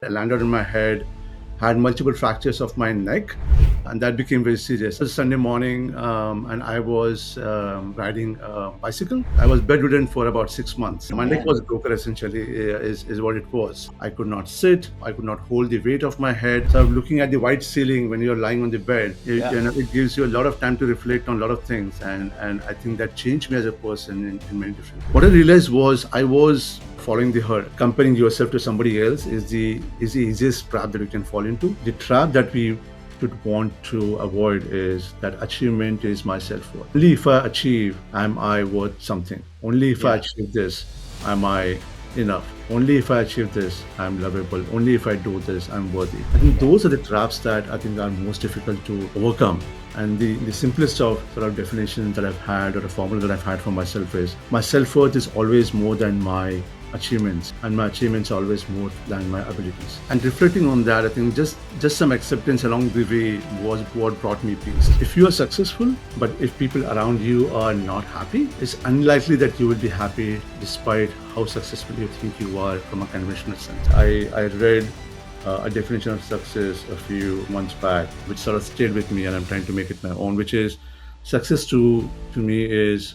I landed on my head, had multiple fractures of my neck, and that became very serious. It was Sunday morning, and I was riding a bicycle. I was bedridden for about 6 months. Oh My neck man. was broken, essentially, is what it was. I could not sit, I could not hold the weight of my head. So I'm looking at the white ceiling when you're lying on the bed. Yeah. It gives you a lot of time to reflect on a lot of things, and I think that changed me as a person in many different ways. What I realized was I was following the herd. Comparing yourself to somebody else is the easiest trap that you can fall into. The trap that we would want to avoid is that achievement is my self-worth. Only if I achieve am I worth something. Only if I Yeah. achieve this am I enough. Only if I achieve this I'm lovable. Only if I do this I'm worthy. I think Yeah. those are the traps that I think are most difficult to overcome. And the simplest of sort of definitions that I've had, or a formula that I've had for myself, is my self-worth is always more than my achievements, and my achievements are always more than my abilities. And reflecting on that, I think just some acceptance along the way was what brought me peace. If you are successful, but if people around you are not happy, it's unlikely that you will be happy despite how successful you think you are from a conventional sense. I read a definition of success a few months back, which sort of stayed with me, and I'm trying to make it my own, which is success to me is.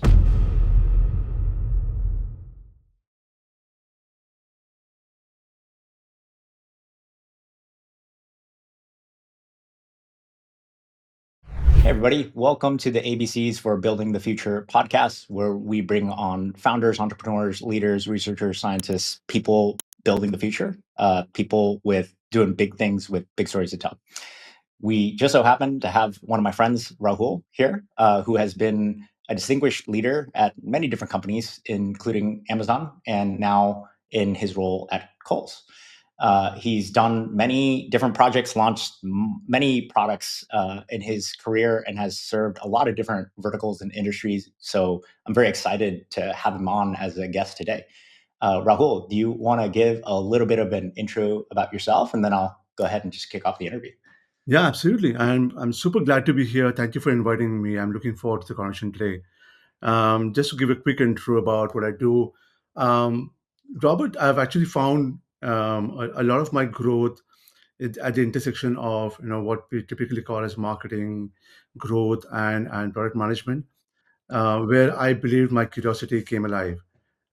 Hey everybody, welcome to the ABCs for Building the Future podcast, where we bring on founders, entrepreneurs, leaders, researchers, scientists, people building the future, people with doing big things with big stories to tell. We just so happen to have one of my friends, Rahul, here, who has been a distinguished leader at many different companies, including Amazon, and now in his role at Kohl's. He's done many different projects, launched many products in his career, and has served a lot of different verticals and industries. So I'm very excited to have him on as a guest today. Rahul, do you want to give a little bit of an intro about yourself, and then I'll go ahead and just kick off the interview? Yeah, absolutely. I'm super glad to be here. Thank you for inviting me. I'm looking forward to the conversation today. Just to give a quick intro about what I do, um, Robert, I've actually found a lot of my growth at the intersection of what we typically call as marketing, growth, and product management, where I believe my curiosity came alive.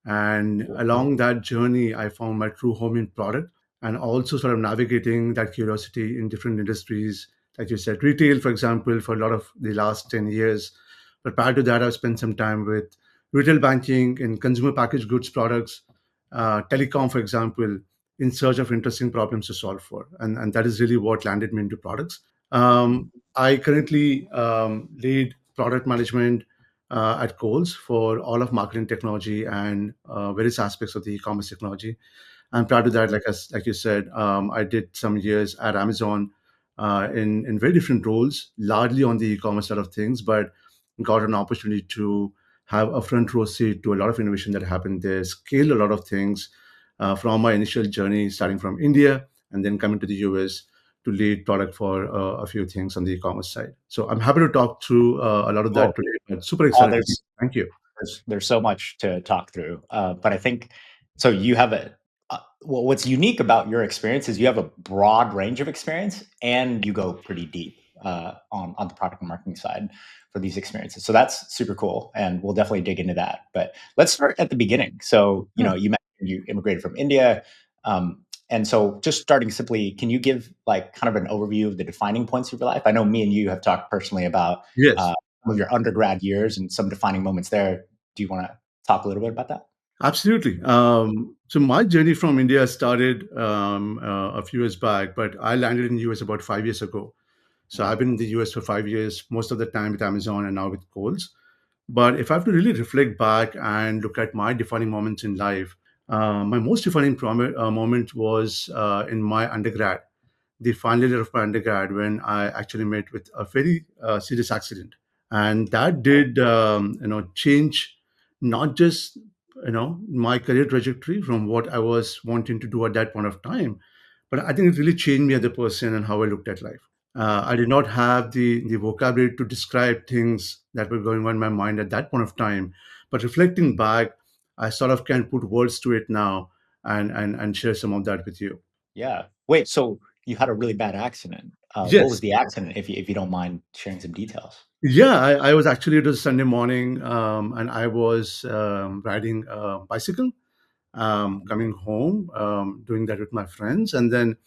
And Cool. along that journey, I found my true home in product, and also sort of navigating that curiosity in different industries. Like you said, retail, for example, for a lot of the last 10 years. But prior to that, I've spent some time with retail banking in consumer packaged goods products, telecom, for example, in search of interesting problems to solve for. And that is really what landed me into products. I currently lead product management at Coles for all of marketing technology and various aspects of the e-commerce technology. And prior to that, like you said, I did some years at Amazon in very different roles, largely on the e-commerce side of things, but got an opportunity to have a front row seat to a lot of innovation that happened there, scale a lot of things from my initial journey, starting from India and then coming to the US to lead product for a few things on the e-commerce side. So I'm happy to talk through a lot of Cool. that today. But super Oh, excited to be. Thank you. there's so much to talk through, but I think so. You have a well, what's unique about your experience is you have a broad range of experience, and you go pretty deep on the product and marketing side for these experiences. So that's super cool, and we'll definitely dig into that. But let's start at the beginning. So Yeah. you mentioned you immigrated from India. And so just starting simply, can you give like kind of an overview of the defining points of your life? I know me and you have talked personally about Yes. some of your undergrad years and some defining moments there. Do you want to talk a little bit about that? Absolutely. So my journey from India started a few years back, but I landed in the US about 5 years ago. So Yeah. I've been in the US for 5 years, most of the time with Amazon and now with Kohl's. But if I have to really reflect back and look at my defining moments in life, my most defining moment was in my undergrad, the final year of my undergrad, when I actually met with a very serious accident, and that Oh, did change not just my career trajectory from what I was wanting to do at that point of time, but I think it really changed me as a person and how I looked at life. I did not have the vocabulary to describe things that were going on in my mind at that point of time, but reflecting back, I sort of can put words to it now and share some of that with you. yeah. Wait, so you had a really bad accident. What was Yes. the accident, if you don't mind sharing some details? Yeah, I was actually, it was Sunday morning, and I was riding a bicycle, Mhm. coming home, doing that with my friends, and then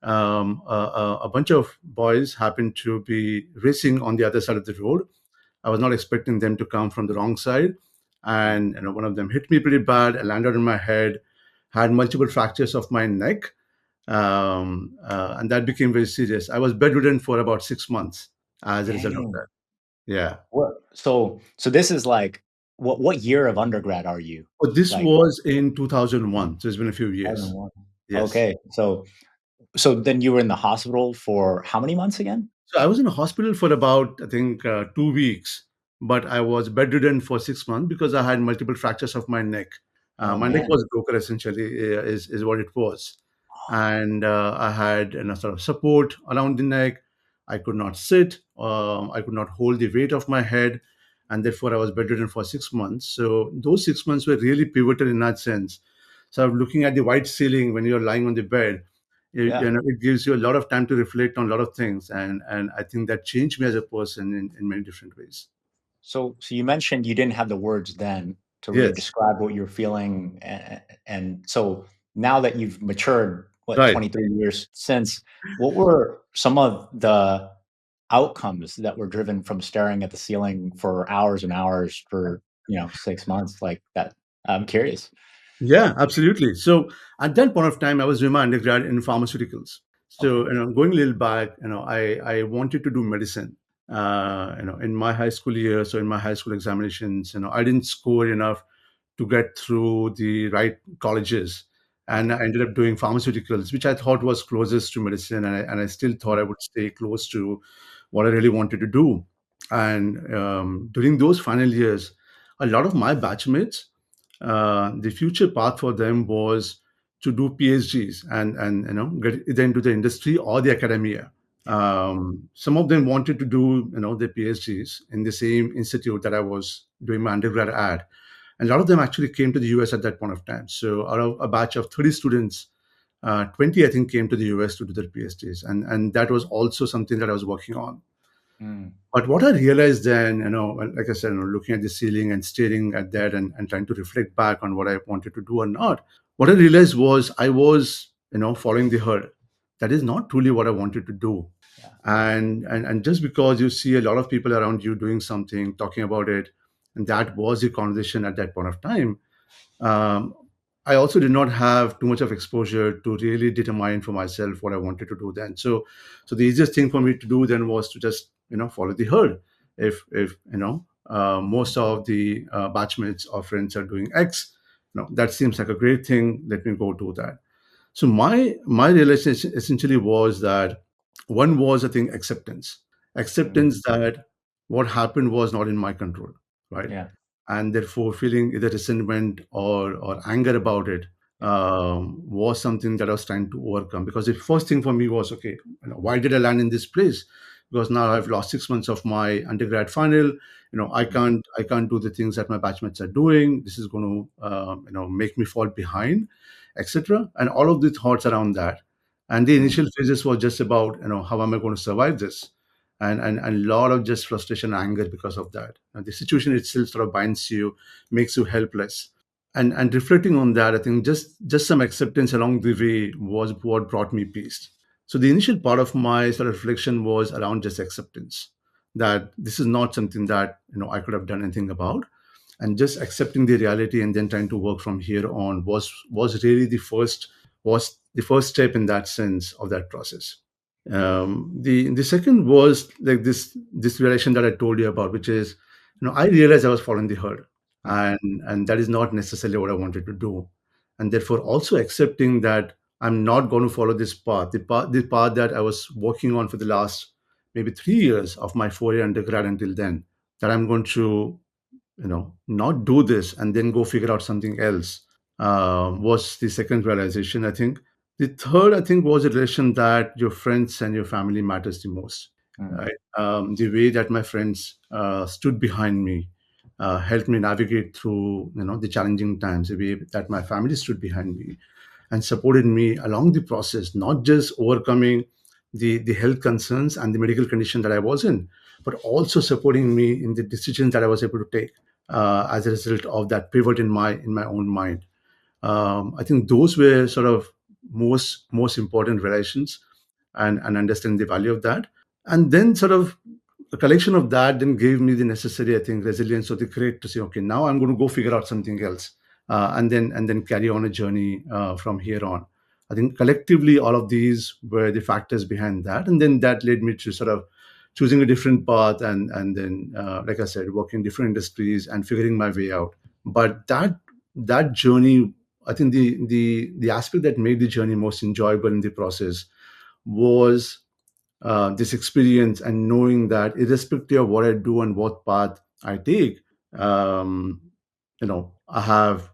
a bunch of boys happened to be racing on the other side of the road. I was not expecting them to come from the wrong side, Mm. and one of them hit me pretty bad. I landed on my head, had multiple fractures of my neck, and that became very serious. I was bedridden for about 6 months as a result of Dang. that. Yeah. What so this is like what year of undergrad are you? But this Like, was in 2001, so it's been a few years. 2001. Yes. Okay. So then you were in the hospital for how many months again? So I was in a hospital for about, I think, 2 weeks, but I was bedridden for 6 months because I had multiple fractures of my neck. Oh, My neck man. was broken, essentially, is what it was. And I had sort of support around the neck. I could not sit. I could not hold the weight of my head. And therefore, I was bedridden for 6 months. So those 6 months were really pivotal in that sense. So looking at the white ceiling when you're lying on the bed, Yeah. it gives you a lot of time to reflect on a lot of things, and I think that changed me as a person in many different ways. So you mentioned you didn't have the words then to really Yes. describe what you're feeling, and so now that you've matured, what, Right. 23 years since, what were some of the outcomes that were driven from staring at the ceiling for hours and hours for, 6 months like that? I'm curious. Yeah, absolutely. So at that point of time, I was doing my undergrad in pharmaceuticals. Okay. So going a little back, I wanted to do medicine. In my high school years, so in my high school examinations, I didn't score enough to get through the right colleges, and Okay. I ended up doing pharmaceuticals, which I thought was closest to medicine, and I still thought I Mm, would stay close to what I really wanted to do. And during those final years, a lot of my batchmates, the future path for them was to do PhDs and get either into the industry or the academia. yeah. Some of them wanted to do their PhDs in the same institute that I was doing my undergrad at, and a lot of them actually came to the US at that point of time. So out of a batch of 30 students, 20 I think came to the US to do their PhDs, and that was also something that I was working on. Mm, But what I realized then, like I said, looking at the ceiling and staring at that, and trying to reflect back on what I wanted to do or not, what I realized was I was, following the herd. That is not truly what I wanted to do. yeah. And just because you see a lot of people around you doing something, talking about it, and that was the conversation at that point of time, um, I also did not have too much of exposure to really determine for myself what I wanted to do then. So the easiest thing for me to do then was to just follow the herd. If most of the batchmates or friends are doing X, that seems like a great thing. Let me go do that. So my realization essentially was that one was, I think, Mm, acceptance that what happened was not in my control, right? yeah. And therefore feeling either resentment or anger about it Yeah. was something that I was trying to overcome. Because the first thing for me was, okay, why did I land in this place? Because now I've lost 6 months of my undergrad final. Mm, I can't do the things that my batchmates are doing. This is going to make me fall behind, etc. And all of the thoughts around that. And the mm, initial phases was just about how am I going to survive this, and a lot of just frustration, anger because of that. And the situation itself sort of binds you, makes you helpless. And reflecting on that, I think just some acceptance along the way was what brought me peace. So the initial part of my sort of reflection was around just acceptance, that this is not something that I could have done anything about, and just accepting the reality and then trying to work from here on was really the first step in that sense of that process. The second was like this relation that I told you about, which is, I realized I was following the herd, mm, and that is not necessarily what I wanted to do, and therefore also accepting that I'm not going to follow this path, the path that I was working on for the last maybe 3 years of my 4 year undergrad until then, that I'm going to not do this and then go figure out something else, was the second realization, I think. The third, I think, was a relation that your friends and your family matters the most, mm, right? The way that my friends stood behind me, helped me navigate through the challenging times, the way that my family stood behind me, and supported me along the process, not just overcoming the health concerns and the medical condition that I was in, but also supporting me in the decisions that I was able to take as a result of that pivot in my own mind. I think those were sort of most important relations, and understanding the value of that, and then sort of a collection of that then gave me the necessary, I think, resilience or the grit to say, okay, now I'm going to go figure out something else, and then carry on a journey from here on. I think collectively all of these were the factors behind that, and then that led me to sort of choosing a different path, and then like I said, working in different industries and figuring my way out. But that journey, I think the aspect that made the journey most enjoyable in the process was this experience and knowing that irrespective of what I do and what path I take, um, I have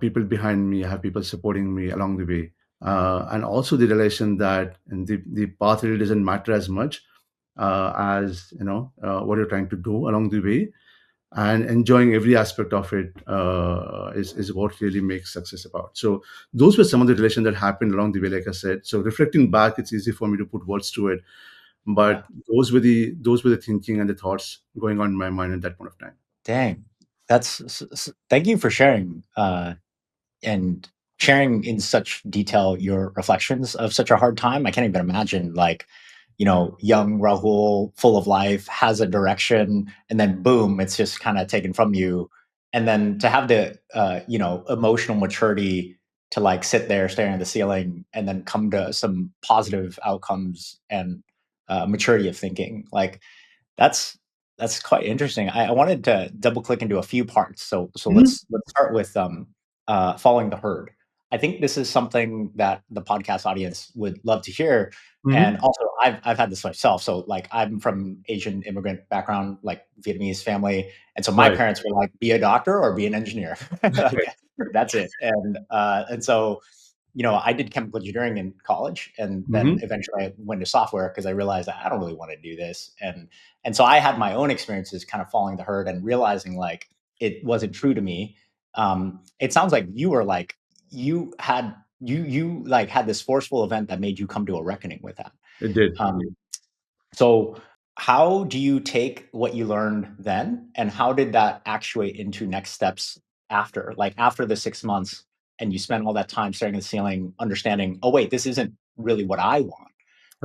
people behind me, I have people supporting me along the way, and also the relation that and the path really doesn't matter as much as what you're trying to do along the way, and enjoying every aspect of it is what really makes success about. So those were some of the relations that happened along the way, like I said. So reflecting back, it's easy for me to put words to it, Yeah. but those were the thinking and the thoughts going on in my mind at that point of time. Dang. Thank you for sharing. And sharing in such detail your reflections of such a hard time. I can't even imagine, like, young Rahul, full of life, has a direction, and then boom, it's just kind of taken from you. And then to have the emotional maturity to like sit there staring at the ceiling and then come to some positive outcomes and maturity of thinking. Like that's that's quite interesting. I wanted to double click into a few parts. So Mhm. let's start with following the herd. I think this is something that the podcast audience would love to hear. And Mhm. also, I've had this myself. So like I'm from Asian immigrant background, like Vietnamese family, and so my Right. parents were like, be a doctor or be an engineer. Like that's it. And so I did chemical engineering in college, and then Mhm. eventually I went to software because I realized that I don't really want to do this. And so I had my own experiences kind of following the herd and realizing like it wasn't true to me. It sounds like you were like you like had this forceful event that made you come to a reckoning with that. It did. So how do you take what you learned then, and how did that actuate into next steps after? Like after the 6 months, and you spent all that time staring at the ceiling, understanding, oh wait, this isn't really what I want.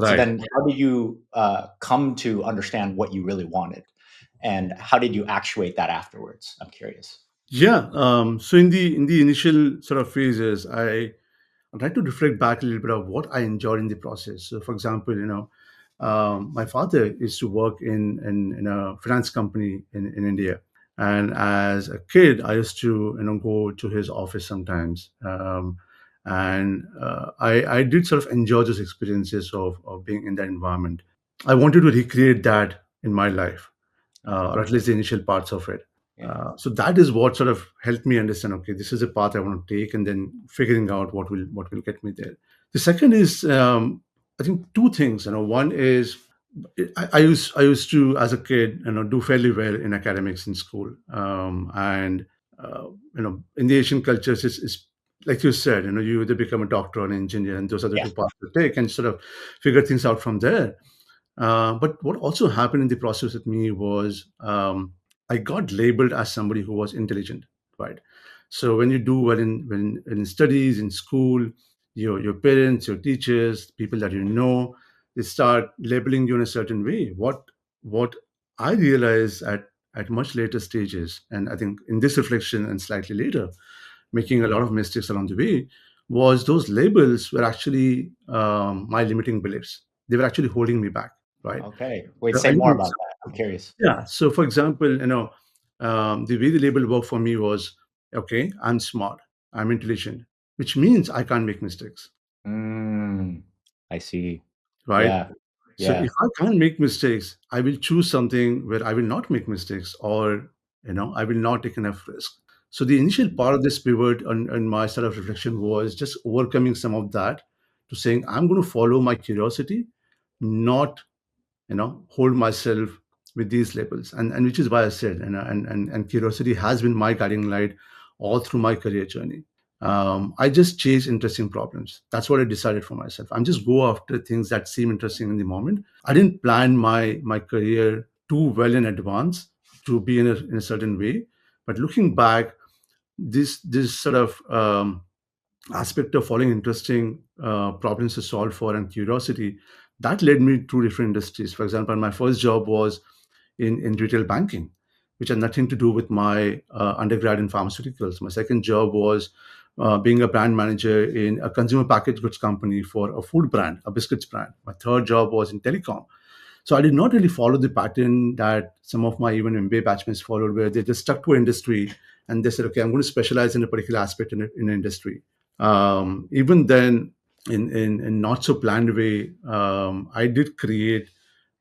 So Right. then, how did you come to understand what you really wanted, and how did you actuate that afterwards? I'm curious. Yeah. So in the initial sort of phases, I tried to reflect back a little bit of what I enjoyed in the process. So, for example, my father used to work in a finance company in India, and as a kid, I used to go to his office sometimes, and I did sort of enjoy those experiences of being in that environment. I wanted to recreate that in my life, or Okay. at least the initial parts of it. Yeah. So that is what sort of helped me understand. Okay, this is a path I want to take, and then figuring out what will get me there. The second is, I think, two things. One is I used to, as a kid, do fairly well in academics in school, and in the Asian cultures, it's like you said, you either become a doctor or an engineer, and those are the Yeah. two paths to take, and sort of figure things out from there. But what also happened in the process with me was I got labeled as somebody who was intelligent, right? So when you do well in studies in school, your parents, your teachers, people that they start labeling you in a certain way. What I realized at much later stages, and I think in this reflection and slightly later, making a lot of mistakes along the way, was those labels were actually my limiting beliefs. They were actually holding me back, right? Okay. Wait, So I'll say give you more an about example. that. I'm curious. Yeah. So for example, the way the label worked for me was, okay, I'm smart, I'm intelligent, which means I can't make mistakes, Mm, I see. right? Yeah. So Yeah. if I can't make mistakes, I will choose something where I will not make mistakes, or I will not take enough risk. So the initial part of this pivot and my sort of reflection was just overcoming some of that to saying I'm going to follow my curiosity, not hold myself with these labels, and which is why I said, and curiosity has been my guiding light all through my career journey. I just chase interesting problems. That's what I decided for myself. I'm just go after things that seem interesting in the moment. I didn't plan my career too well in advance to be in a certain way. But looking back, this sort of aspect of following interesting problems to solve for and curiosity, that led me to different industries. For example, my first job was in retail banking, which had nothing to do with my undergrad in pharmaceuticals. My second job was being a brand manager in a consumer packaged goods company for a food brand, a biscuits brand. My third job was in telecom. So I did not really follow the pattern that some of my even MBA batchmates followed, where they just stuck to industry and they said, okay, I'm going to specialize in a particular aspect in an industry. Even then, in not so planned way, I did create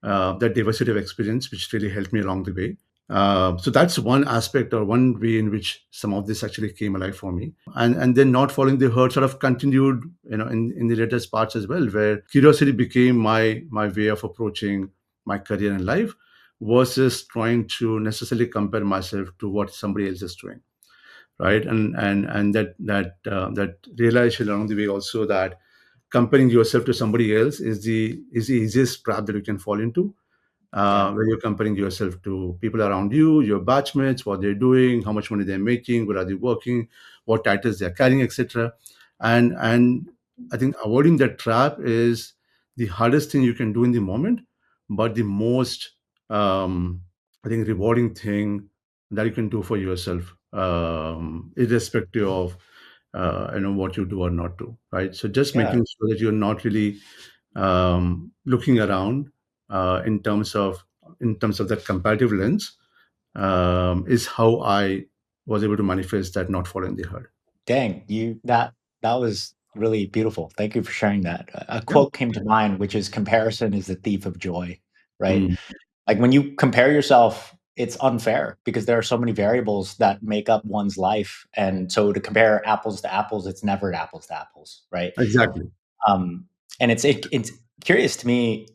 that diversity of experience, which really helped me along the way. So that's one aspect or one way in which some of this actually came alive for me. And then not following the herd sort of continued, in the latest parts as well, where curiosity became my way of approaching my career in life versus trying to necessarily compare myself to what somebody else is doing, right? And that realization along the way also that comparing yourself to somebody else is the easiest trap that you can fall into, Yeah. where you're comparing yourself to people around you, your batchmates, what they're doing, how much money they're making, where are they working, what titles they're carrying, etc. And I think avoiding that trap is the hardest thing you can do in the moment, but the most I think rewarding thing that you can do for yourself, irrespective of what you do or not do, right? So just Yeah. making sure that you're not really looking around in terms of that comparative lens, is how I was able to manifest that not following the herd. Dang, that was really beautiful. Thank you for sharing that. A Yeah. quote came to mind, which is comparison is the thief of joy, right? Mm. Like when you compare yourself, it's unfair because there are so many variables that make up one's life. And so to compare apples to apples, it's never apples to apples, right? Exactly. Um, and it's curious to me,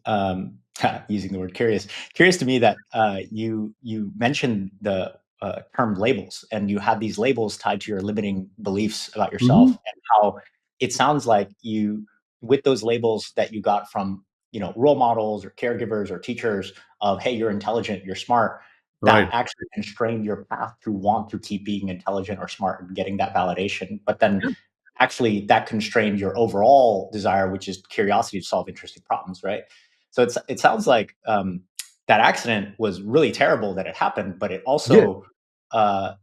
using the word curious to me that you mentioned the term labels, and you had these labels tied to your limiting beliefs about Hmm. yourself, and how it sounds like you, with those labels that you got from role models or caregivers or teachers of, hey, you're intelligent, you're smart, that Right. actually constrained your path to want to keep being intelligent or smart and getting that validation. But then Yeah. actually that constrained your overall desire, which is curiosity to solve interesting problems, right? So it sounds like that accident was really terrible that it happened, but it Yeah. also uh,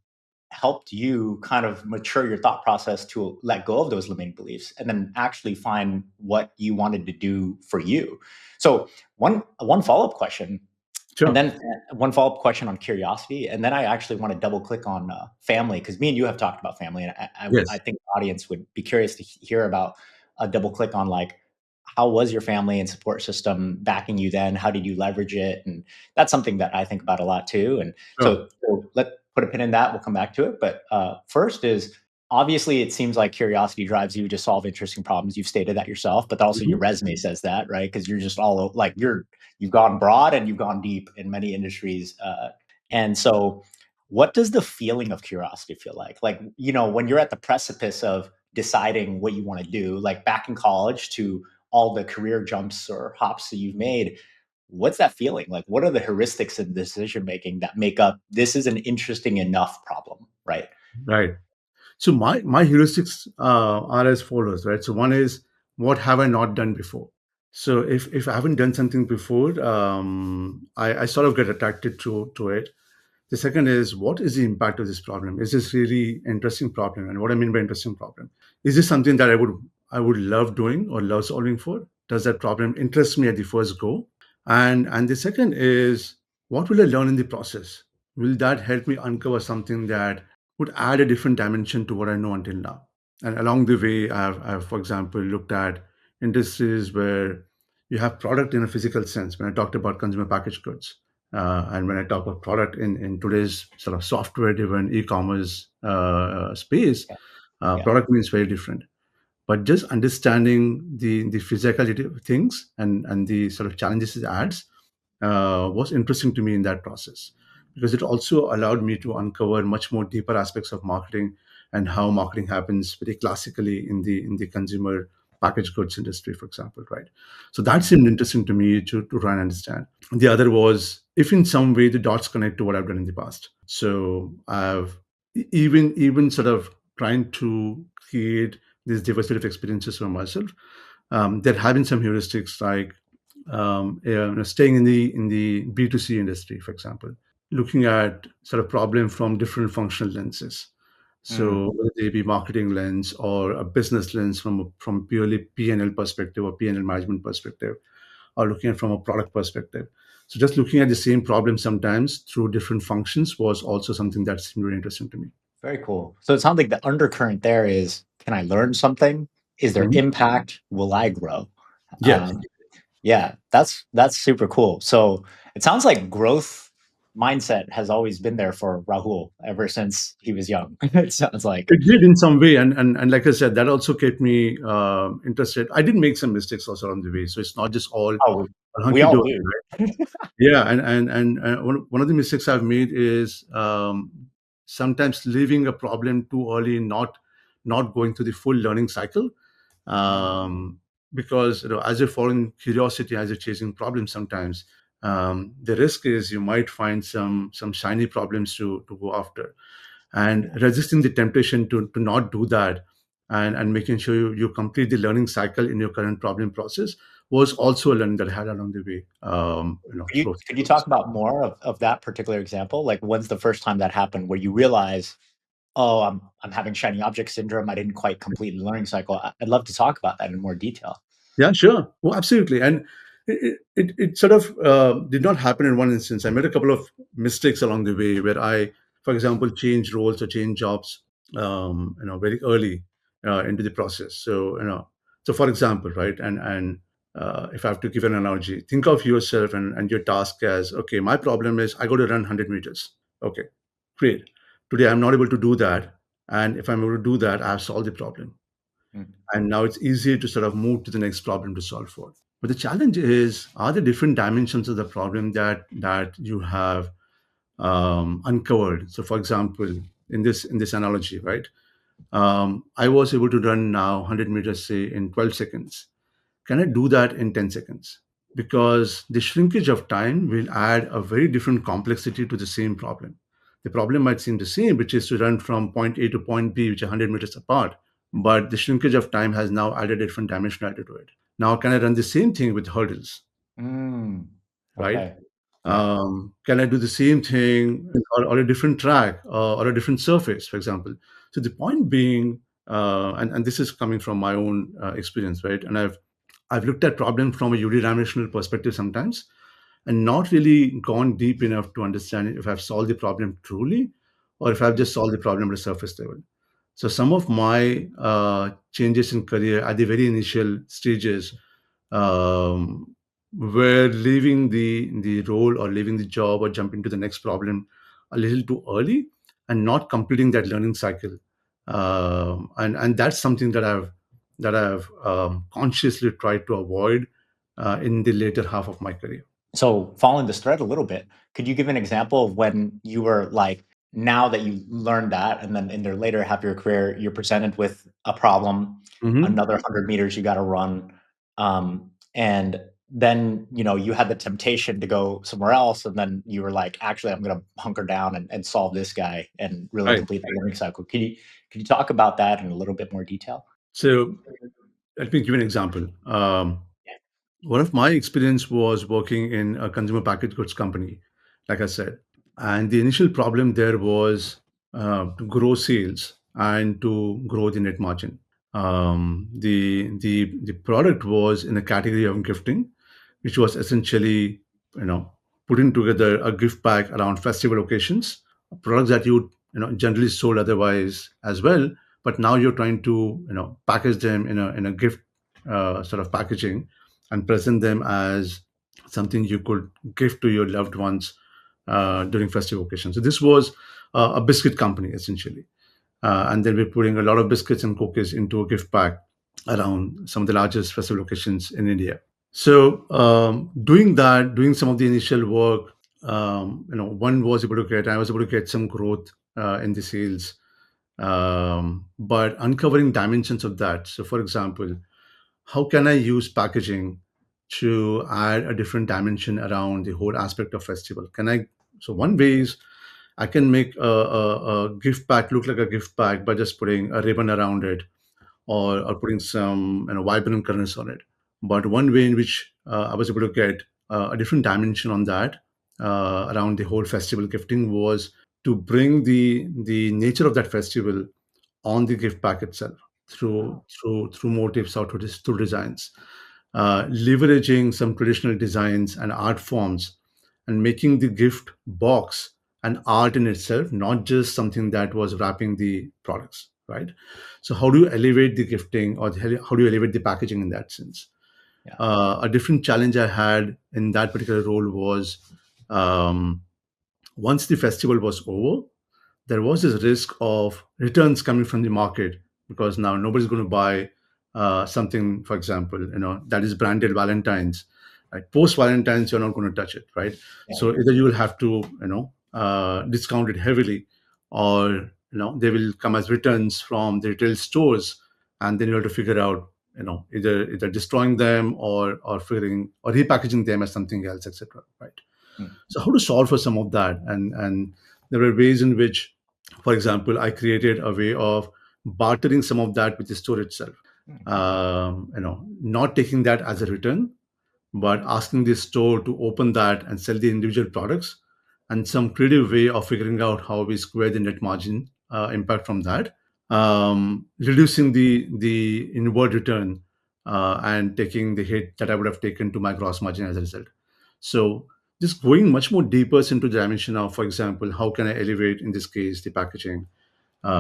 helped you kind of mature your thought process to let go of those limiting beliefs and then actually find what you wanted to do for you. So one follow up question, and Sure. then one follow-up question on curiosity, and then I actually want to double click on family, because me and you have talked about family, and I Yes. think the audience would be curious to hear about a double click on, like, how was your family and support system backing you then? How did you leverage it? And that's something that I think about a lot too. And Sure. so let put a pin in that. We'll come back to it. But first is, obviously it seems like curiosity drives you to solve interesting problems. You've stated that yourself, but also your Mhm. resume says that, right? Because you're just all like you've gone broad and you've gone deep in many industries. And so, what does the feeling of curiosity feel like? Like, when you're at the precipice of deciding what you want to do, like back in college to all the career jumps or hops that you've made, what's that feeling like? What are the heuristics of decision making that make up this is an interesting enough problem, right? Right. So my heuristics are as follows, right? So one is, what have I not done before? So if I haven't done something before, I sort of get attracted to it. The second is, what is the impact of this problem? Is this really interesting problem? And what I mean by interesting problem, is this something that I would love doing or love solving for? Does that problem interest me at the first go? And the second is, what will I learn in the process? Will that help me uncover something that would add a different dimension to what I know until now? And along the way, I've for example, looked at industries where you have product in a physical sense. When I talked about consumer packaged goods, and when I talk about product in today's sort of software-driven e-commerce space, Yeah. Yeah. product means very different. But just understanding the physicality of things and the sort of challenges it adds was interesting to me in that process, because it also allowed me to uncover much more deeper aspects of marketing, and how marketing happens very classically in the consumer packaged goods industry, for example, right? So that Mm. seemed interesting to me to try and understand. The other was if in some way the dots connect to what I've done in the past. So I've even sort of trying to create this diversity of experiences for myself. There have been some heuristics like staying in the B2C industry, for example, looking at sort of problem from different functional lenses. Mm. So whether they be marketing lens or a business lens from purely P&L perspective or P&L management perspective, or looking at from a product perspective. So just looking at the same problem sometimes through different functions was also something that seemed really interesting to me. Very cool. So it sounds like the undercurrent there is, can I learn something? Is there Mhm. impact? Will I grow? Yes. Um, yeah, that's super cool. So it sounds like growth mindset has always been there for Rahul ever since he was young. It sounds like. It did in some way, and like I said, that also kept me interested. I did make some mistakes also along the way, so it's not just all Oh, we hunky all dory, do. right? Yeah, and one of the mistakes I've made is sometimes leaving a problem too early, not going through the full learning cycle, Mm. um, because as you're following curiosity, as you're chasing problems, sometimes the risk is you might find some shiny problems to go after, and Yeah. resisting the temptation to not do that, and making sure you complete the learning cycle in your current problem process was also a learning that I had along the way. Through Could you this. talk about more of that particular example? Like when's the first time that happened where you realize, oh, I'm having shiny object syndrome. I didn't quite complete the learning cycle. I'd love to talk about that in more detail. Yeah, sure. Oh, absolutely. And it sort of did not happen in one instance. I made a couple of mistakes along the way where I, for example, changed roles or changed jobs, very early into the process. So, so for example, right, and if I have to give an analogy, think of yourself and your task as, okay, my problem is I got to run 100 meters. Okay, great. Today I'm not able to do that. And if I'm able to do that, I've solved the problem, Mm. and now it's easier to sort of move to the next problem to solve for. But the challenge is, are there different dimensions of the problem that you have uncovered? So, for example, in this analogy, right, I was able to run now 100 meters, say, in 12 seconds. Can I do that in 10 seconds? Because the shrinkage of time will add a very different complexity to the same problem. The problem might seem the same, which is to run from point A to point B, which are 100 meters apart, but the shrinkage of time has now added a different dimensionality to it. Now, can I run the same thing with hurdles, Mm. right? Okay. Yeah. Can I do the same thing or a different track or a different surface, for example? So the point being, and this is coming from my own experience, right? And I've looked at problems from a unidimensional perspective sometimes, and not really gone deep enough to understand if I've solved the problem truly, or if I've Mm. just solved the problem at a surface level. So some of my changes in career at the very initial stages um, were leaving the role or leaving the job or jumping to the next problem a little too early and not completing that learning cycle. And that's something that I've consciously tried to avoid in the later half of my career. So following this thread a little bit, could you give an example of when you were like, now that you learned that, and then in the later half of your career, you're presented with a problem, Mhm. another 100 meters you got to run, and then you had the temptation to go somewhere else, and then you were like, actually, I'm going to hunker down and solve this guy and really Right. complete that learning cycle. Could you talk about that in a little bit more detail? So let me give you an example. Yeah. One of my experience was working in a consumer packaged goods company, like I said, and the initial problem there was to grow sales and to grow the net margin. The product was in a category of gifting, which was essentially, you know, putting together a gift pack around festival occasions, products that you generally sold otherwise as well, but now you're trying to package them in a gift sort of packaging and present them as something you could give to your loved ones during festive occasions. So this was a biscuit company essentially, and then we're putting a lot of biscuits and cookies into a gift pack around some of the largest festival locations in India. So doing that, doing some of the initial work, one was able to get, I was able to get some growth in the sales. but uncovering dimensions of that. So, for example, how can I use packaging to add a different dimension around the whole aspect of festival? Can I? So one way is I can make a gift pack look like a gift pack by just putting a ribbon around it, or putting some vibrant colors on it. But one way in which I was able to get a different dimension on that around the whole festival gifting was to bring the nature of that festival on the gift pack itself through Oh, through motifs or through designs, leveraging some traditional designs and art forms, and making the gift box an art in itself, not just something that was wrapping the products, right? So how do you elevate the gifting, or how do you elevate the packaging in that sense? yeah. A different challenge I had in that particular role was, um, once the festival was over, there was this risk of returns coming from the market, because now nobody's going to buy something, for example, that is branded Valentine's. Right? Post Valentine's, you're not going to touch it, right? Yeah. So either you will have to, discount it heavily, or they will come as returns from the retail stores, and then you have to figure out, either destroying them, or figuring or repackaging them as something else, etc. Right? Mm, So how to solve for some of that, and there were ways in which, for example, I created a way of bartering some of that with the store itself. mm. Not taking that as a return, but asking the store to open that and sell the individual products, and some creative way of figuring out how we square the net margin impact from that, reducing the inward return, and taking the hit that I would have taken to my gross margin as a result. So just going much more deeper into the dimension of, for example, how can I elevate, in this case, the packaging,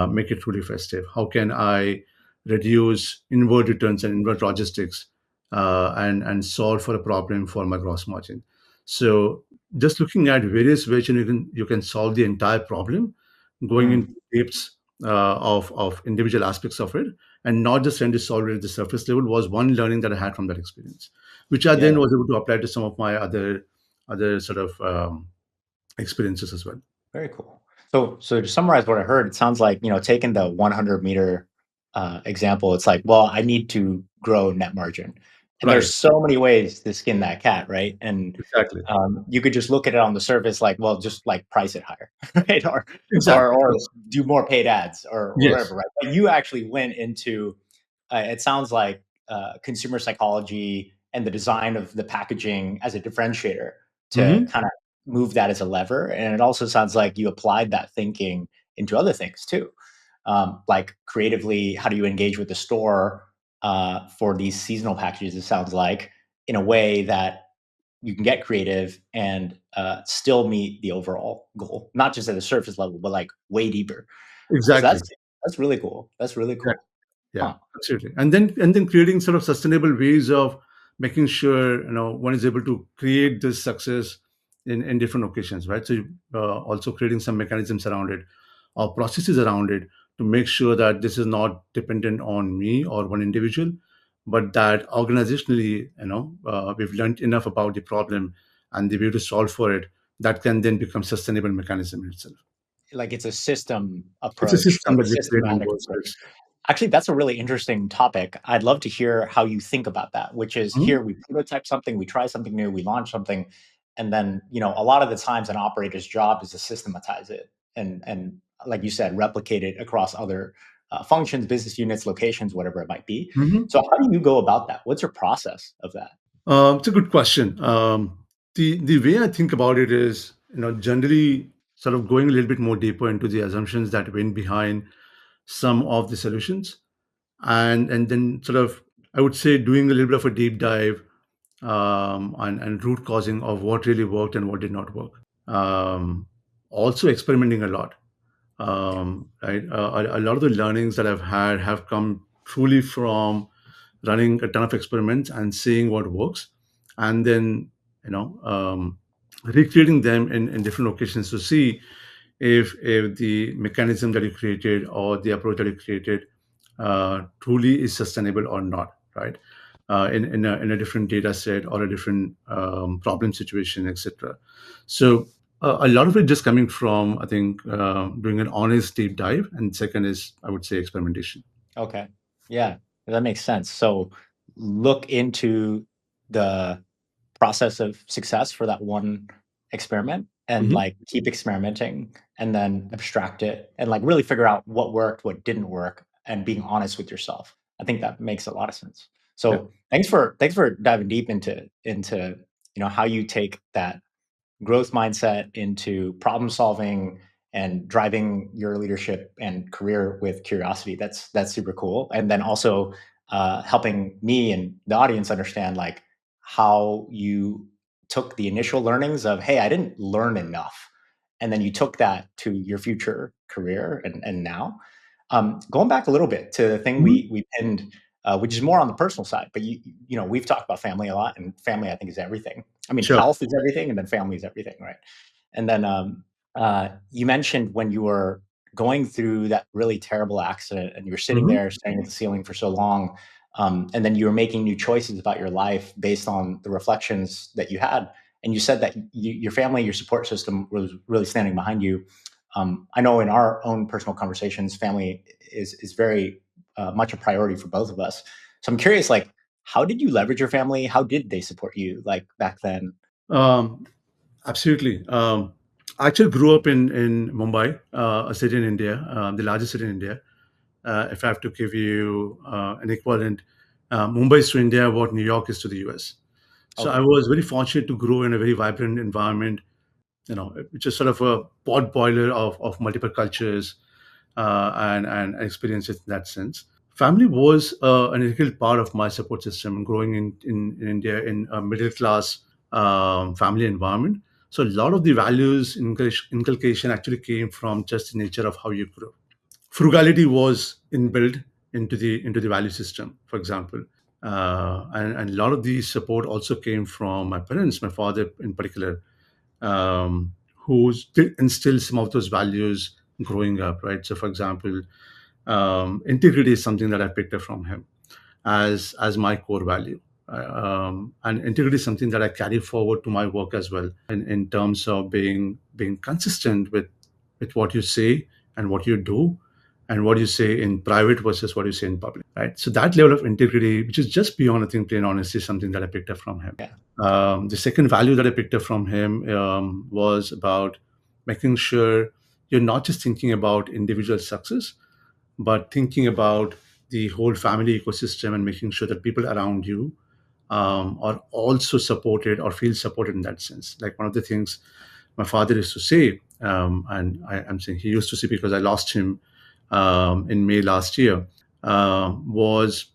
make it truly festive? How can I reduce inward returns and inward logistics, and solve for a problem for my gross margin? So just looking at various ways you can solve the entire problem, going Mm, into depths of individual aspects of it, and not just trying to solve it at the surface level, was one learning that I had from that experience, which I yeah. then was able to apply to some of my other sort of experiences as well. Very cool. So to summarize what I heard, it sounds like, taking the 100-meter example, it's like, well, I need to grow net margin. And there's Right. so many ways to skin that cat, right? And Exactly. you could just look at it on the surface like, well, just like price it higher, right? Or or Exactly. or Yes. do more paid ads or whatever, Yes. right? But you actually went into it sounds like consumer psychology and the design of the packaging as a differentiator to Hmm. kind of move that as a lever. And it also sounds like you applied that thinking into other things too, like creatively. How do you engage with the store for these seasonal packages? It sounds like in a way that you can get creative and still meet the overall goal, not just at the surface level, but like way deeper. So Exactly. that's really cool. That's really cool. Yeah, Huh. absolutely. And then creating sort of sustainable ways of making sure one is able to create this success in different occasions, right? So also creating some mechanisms around it, or processes around it, to make sure that this is not dependent on me or one individual, but that organizationally, we've learned enough about the problem and the way to solve for it, that can then become sustainable mechanism in itself. Like it's a system It's a approach, like system a that we're creating systematic approach. versus. Actually, that's a really interesting topic. I'd love to hear how you think about that, which is Mhm. here we prototype something, we try something new, we launch something, and then, a lot of the times an operator's job is to systematize it and like you said, replicate it across other functions, business units, locations, whatever it might be. Mhm. So how do you go about that? What's your process of that? It's a good question. The way I think about it is, generally sort of going a little bit more deeper into the assumptions that went behind some of the solutions, and then sort of, I would say, doing a little bit of a deep dive, and root causing of what really worked and what did not work. Also experimenting a lot. Right, a lot of the learnings that I've had have come truly from running a ton of experiments and seeing what works, and then recreating them in different locations to see if the mechanism that you created, or the approach that you created, truly is sustainable or not, right? In a different data set, or a different problem situation, etc. So A lot of it just coming from, I think, doing an honest deep dive, and second is, I would say, experimentation. Okay. Yeah, that makes sense. So look into the process of success for that one experiment and Hmm. like keep experimenting and then abstract it and like really figure out what worked, what didn't work, and being honest with yourself. I think that makes a lot of sense. Yeah. So thanks for diving deep into how you take that growth mindset into problem solving and driving your leadership and career with curiosity. That's super cool. And then also helping me and the audience understand like how you took the initial learnings of, hey, I didn't learn enough, and then you took that to your future career and now. Going back a little bit to the thing Mhm. we pinned, which is more on the personal side, but we've talked about family a lot, and family I think is everything. I mean, Sure. health is everything, and then family is everything, right? And then you mentioned when you were going through that really terrible accident, and you were sitting Hmm. there staring at the ceiling for so long, and then you were making new choices about your life based on the reflections that you had. And you said that your family, your support system, was really standing behind you. I know in our own personal conversations, family is very much a priority for both of us. So I'm curious, like, how did you leverage your family? How did they support you, like back then? Um, Absolutely. I actually grew up in Mumbai, a city in India, the largest city in India. If I have to give you an equivalent, Mumbai is to India what New York is to the US. So I Okay. was very fortunate to grow in a very vibrant environment, which is sort of a pot boiler of multiple cultures and experiences in that sense. Family was an integral part of my support system growing in India in a middle class family environment. So a lot of the values inculcation actually came from just the nature of how you grew. Frugality was inbuilt into the value system, for example, and a lot of the support also came from my parents, my father in particular, who did instill some of those values growing up, right? So, for example, integrity is something that I picked up from him as my core value. And integrity is something that I carry forward to my work as well, in terms of being consistent with what you say and what you do, and what you say in private versus what you say in public, right? So that level of integrity, which is just beyond, I think, plain honesty, is something that I picked up from him. Yeah. The second value that I picked up from him was about making sure you're not just thinking about individual success, but thinking about the whole family ecosystem and making sure that people around you are also supported or feel supported in that sense. Like one of the things my father used to say, and I'm saying he used to say because I lost him in May last year, was,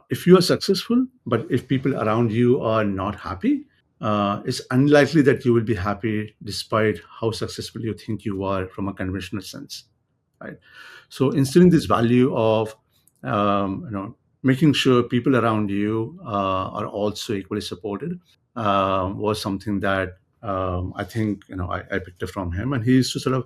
if you are successful, but if people around you are not happy, it's unlikely that you will be happy despite how successful you think you are from a conventional sense, right? So instilling this value of making sure people around you are also equally supported was something that I think I picked up from him, and he used to sort of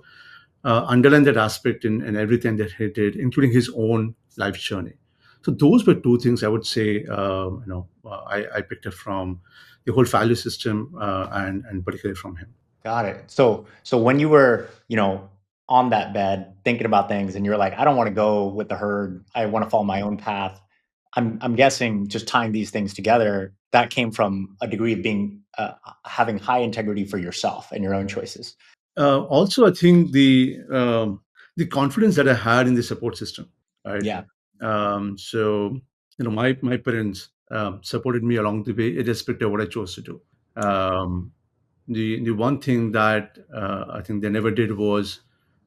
underline that aspect in everything that he did, including his own life journey. So those were two things I would say I picked up from the whole value system and particularly from him. Got it. So when you were, on that bed thinking about things and you're like, I don't want to go with the herd. I want to follow my own path. I'm guessing just tying these things together, that came from a degree of being having high integrity for yourself and your own choices. Also, I think the confidence that I had in the support system, right? Yeah. So my parents supported me along the way, irrespective of what I chose to do. Um, the one thing that I think they never did was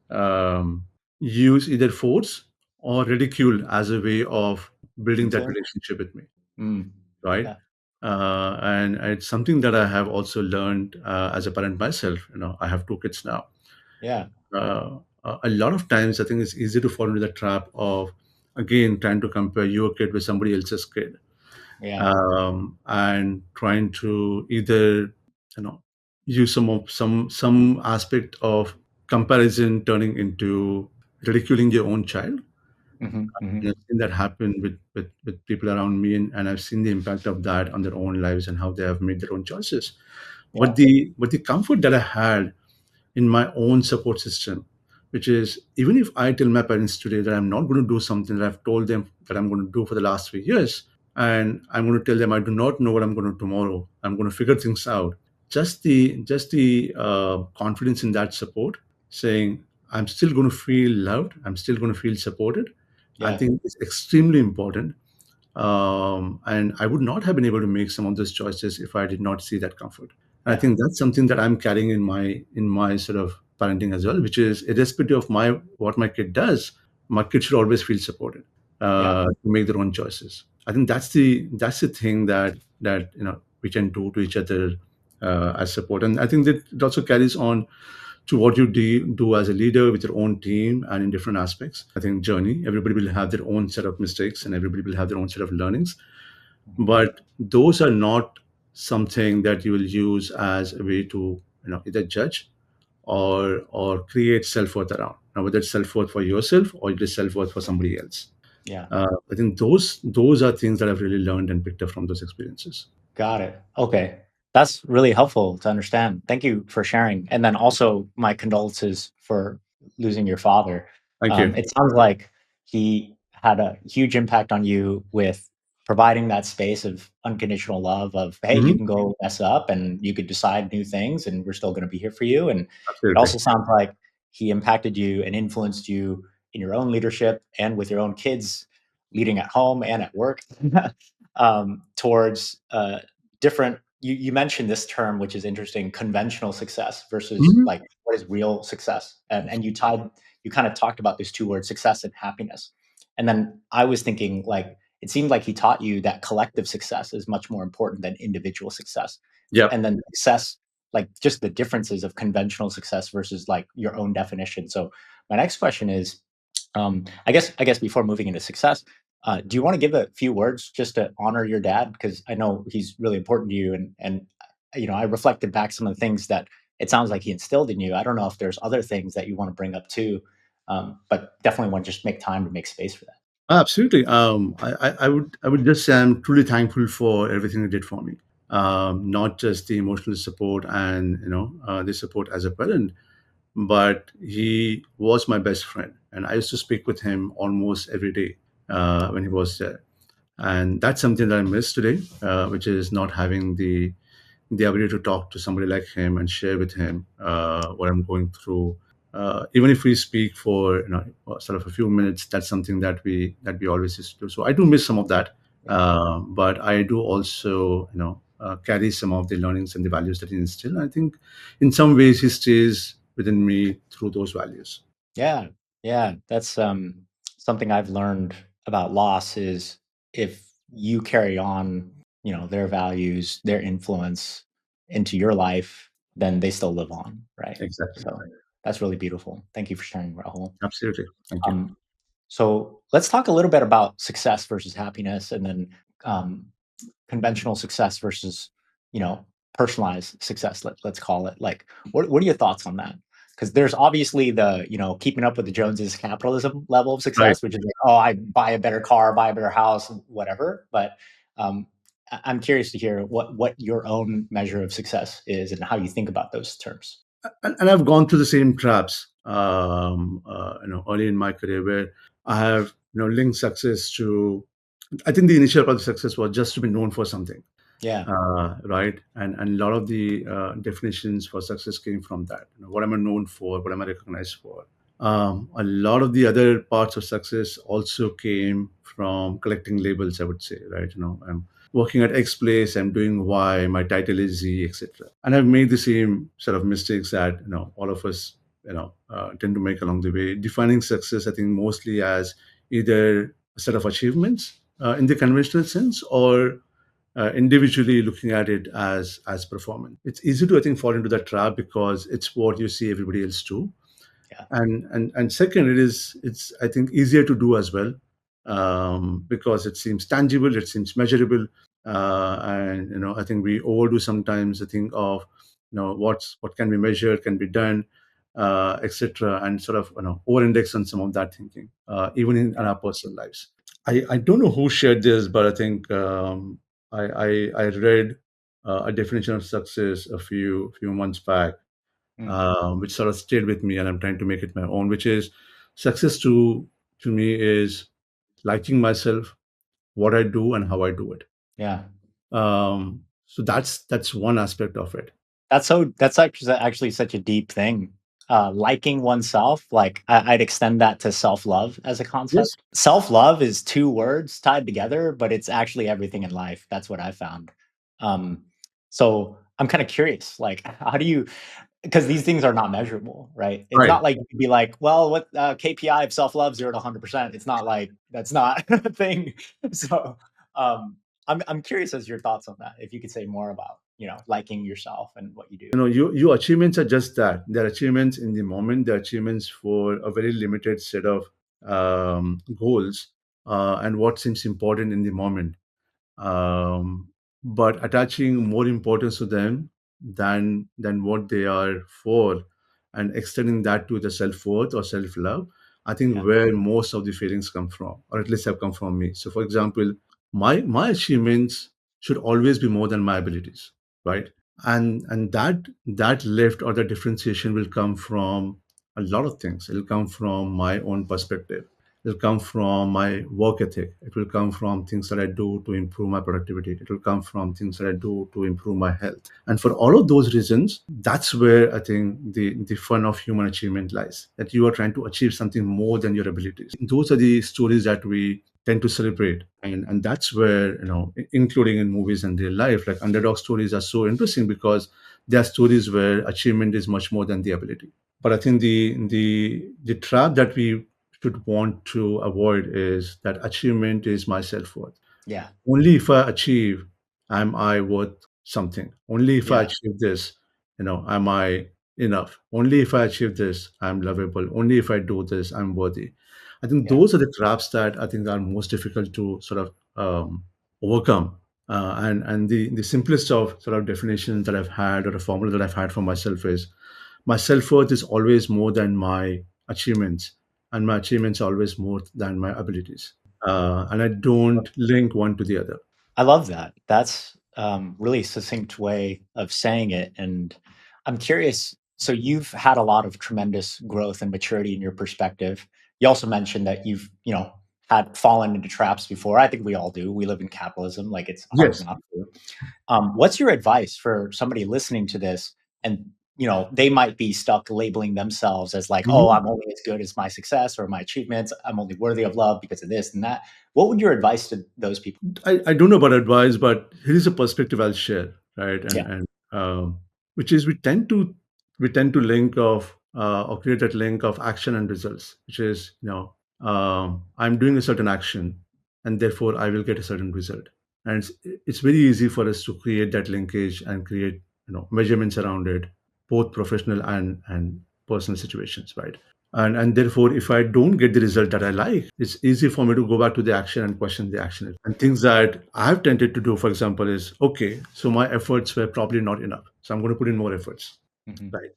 um, use either force or ridicule as a way of building that Influence. relationship with me, Mm. right? Yeah. And it's something that I have also learned as a parent myself. I have two kids now. Yeah. A lot of times, I think it's easy to fall into the trap of, again, trying to compare your kid with somebody else's kid, Yeah. and trying to either use some aspect of comparison turning into ridiculing your own child. Hmm. Hmm. I've seen that happen with people around me, and I've seen the impact of that on their own lives and how they have made their own choices. But Yeah. the comfort that I had in my own support system, which is even if I tell my parents today that I'm not going to do something that I've told them that I'm going to do for the last 3 years, and I'm going to tell them I do not know what I'm going to do tomorrow. I'm going to figure things out. Just the confidence in that support, saying I'm still going to feel loved, I'm still going to feel supported. I Yeah. think it's extremely important, and I would not have been able to make some of those choices if I did not see that comfort. And I Yeah. think that's something that I'm carrying in my sort of parenting as well, which is irrespective of my what my kid does, my kid should always feel supported Yeah. to make their own choices. I think that's the thing that we can do to each other as support, and I think that it also carries on to what you do as a leader with your own team and in different aspects. I think journey, everybody will have their own set of mistakes and everybody will have their own set of learnings, Mhm. but those are not something that you will use as a way to either judge or create self-worth around. Now, whether it's self-worth for yourself or it is self-worth for somebody else. Yeah. I think those are things that I've really learned and picked up from those experiences. Got it. Okay. That's really helpful to understand. Thank you for sharing. And then also my condolences for losing your father. Thank you. It sounds like he had a huge impact on you with providing that space of unconditional love of, hey, you Hmm. can go mess up and you could decide new things and we're still going to be here for you. And it Absolutely. also sounds like he impacted you and influenced you in your own leadership and with your own kids leading at home and at work. Towards different you mentioned this term which is interesting, conventional success versus Hmm. like what is real success, and you kind of talked about these two words, success and happiness. And then I was thinking like it seemed like he taught you that collective success is much more important than individual success. Yep. And then success, like just the differences of conventional success versus like your own definition. So my next question is, I guess before moving into success, do you want to give a few words just to honor your dad? Because I know he's really important to you, and I reflected back some of the things that it sounds like he instilled in you. I don't know if there's other things that you want to bring up too, but definitely want to just make time to make space for that. Absolutely. I would just say I'm truly thankful for everything he did for me. Not just the emotional support and the support as a parent, but he was my best friend, and I used to speak with him almost every day when he was there. And that's something that I miss today, which is not having the ability to talk to somebody like him and share with him what I'm going through. Even if we speak for sort of a few minutes, that's something that we always used to do. So I do miss some of that, Yeah. but I do also carry some of the learnings and the values that he instilled. I think in some ways he stays within me through those values. Yeah, yeah, that's something I've learned about loss is if you carry on, their values, their influence into your life, then they still live on, right? Exactly. So that's really beautiful. Thank you for sharing, Rahul. Absolutely. Thank you. Um, so let's talk a little bit about success versus happiness, and then um, conventional success versus you know personalized success. Let's call it. Like, what are your thoughts on that? Because there's obviously the keeping up with the Joneses capitalism level of Right. success, which is like, oh, I buy a better car, buy a better house, whatever. But um, I'm curious to hear what your own measure of success is and how you think about those terms. And I've gone through the same traps, early in my career where I have, linked success to. I think the initial part of success was just to be known for something, Yeah, right? And a lot of the definitions for success came from that. What am I known for? What am I recognized for? A lot of the other parts of success also came from collecting labels, I would say, right? I'm working at X place, I'm doing Y, my title is Z, etc. And I've made the same sort of mistakes that all of us tend to make along the way, defining success, I think, mostly as either a set of achievements in the conventional sense, or individually looking at it as performance. It's easy to, I think, fall into that trap because it's what you see everybody else do. yeah, And second, it's, I think, easier to do as well, because it seems tangible, it seems measurable, and I think we overdo sometimes the thing of what can be measured, can be done, etc., and sort of over-index on some of that thinking, even in our personal lives. I don't know who shared this, but I think I read a definition of success a few months back, Mm. which sort of stayed with me, and I'm trying to make it my own. Which is success to me is liking myself, what I do, and how I do it. Yeah. So that's one aspect of it. That's actually such a deep thing. Liking oneself, like I'd extend that to self-love as a Yes. concept. Self-love is two words tied together, but it's actually everything in life. That's what I found. Um, so I'm kind of curious, like, how do you? Because these things are not measurable, right? It's Right. not like you could be like, well, what KPI of self-love 0 to 100%. It's not like that's not a thing. So um, I'm curious as your thoughts on that. If you could say more about liking yourself and what you do. Your achievements are just that. They're achievements in the moment. They're achievements for a very limited set of goals, and what seems important in the moment. um, but attaching more importance to them than what they are for, and extending that to the self-worth or self-love, I think Yeah, where most of the feelings come from, or at least have come from me. So for example, my achievements should always be more than my abilities, right? And that lift or the differentiation will come from a lot of things. It'll come from my own perspective. It'll come from my work ethic. It will come from things that I do to improve my productivity. It will come from things that I do to improve my health. And for all of those reasons, that's where I think the fun of human achievement lies. That you are trying to achieve something more than your abilities. Those are the stories that we tend to celebrate. And that's where, including in movies and real life, like underdog stories are so interesting because they are stories where achievement is much more than the ability. But I think the trap that we should want to avoid is that achievement is my self-worth. yeah, Only if I achieve am I worth something. Only if I yeah, achieve this, am I enough. Only if I achieve this, I'm lovable. Only if I do this, I'm worthy. I think yeah. those are the traps that I think are most difficult to sort of overcome. And the simplest of sort of definitions that I've had, or a formula that I've had for myself, is my self-worth is always more than my achievements, and my achievements are always more than my abilities. And I don't link one to the other. I love that. That's really succinct way of saying it. And I'm curious. So you've had a lot of tremendous growth and maturity in your perspective. You also mentioned that you've, had fallen into traps before. I think we all do. We live in capitalism. Like it's hard Yes. not to. What's your advice for somebody listening to this and they might be stuck labeling themselves as like, oh, Mhm. I'm only as good as my success or my achievements. I'm only worthy of love because of this and that. What would your advice to those people? I don't know about advice, but here is a perspective I'll share, right? Yeah. And which is we tend to link of or create that link of action and results, which is I'm doing a certain action, and therefore I will get a certain result. And it's very easy for us to create that linkage and create measurements around it, both professional and personal situations, right? And therefore, if I don't get the result that I like, it's easy for me to go back to the action and question the action. And things that I've tended to do, for example, is okay, so my efforts were probably not enough, so I'm going to put in more efforts, Mhm. right?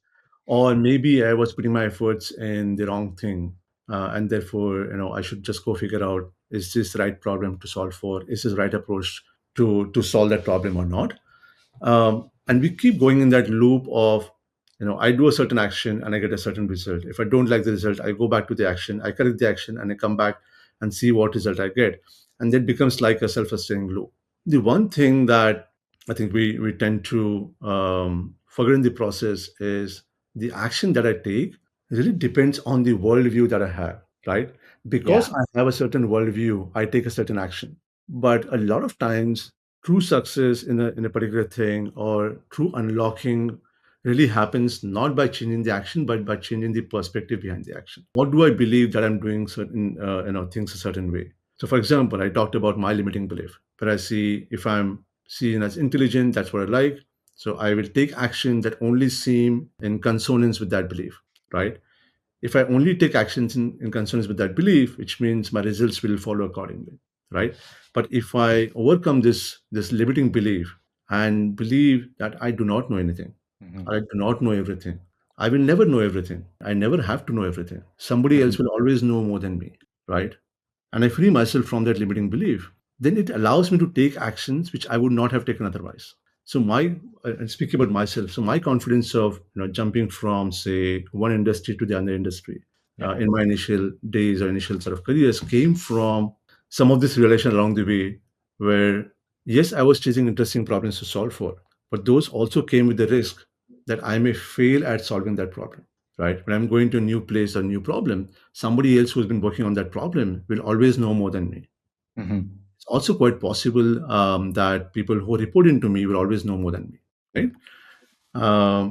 Or maybe I was putting my efforts in the wrong thing, and therefore I should just go figure out, is this the right problem to solve for, is this the right approach to solve that problem or not. And we keep going in that loop of I do a certain action and I get a certain result. If I don't like the result, I go back to the action, I correct the action, and I come back and see what result I get. And that becomes like a self-sustaining loop. The one thing that I think we tend to forget in the process is the action that I take really depends on the worldview that I have, right? Yeah. Because I have a certain worldview, I take a certain action. But a lot of times, true success in a particular thing, or true unlocking, really happens not by changing the action, but by changing the perspective behind the action. What do I believe that I'm doing certain things a certain way? So for example, I talked about my limiting belief, but I see, if I'm seen as intelligent, that's what I like, so I will take action that only seem in consonance with that belief, right? If I only take actions in consonance with that belief, which means my results will follow accordingly, right? But if I overcome this limiting belief and believe that I do not know anything, Mhm. I do not know everything, I will never know everything, I never have to know everything, somebody Mhm. else will always know more than me, right? And I free myself from that limiting belief, then it allows me to take actions which I would not have taken otherwise. So and speaking about myself, so my confidence of jumping from say one industry to the other industry Yeah. in my initial days or initial sort of careers came from some of this realization along the way, where yes, I was chasing interesting problems to solve for, but those also came with the risk that I may fail at solving that problem. Right? When I'm going to a new place or new problem, somebody else who's been working on that problem will always know more than me. Hmm. It's also quite possible that people who report into me will always know more than me, right?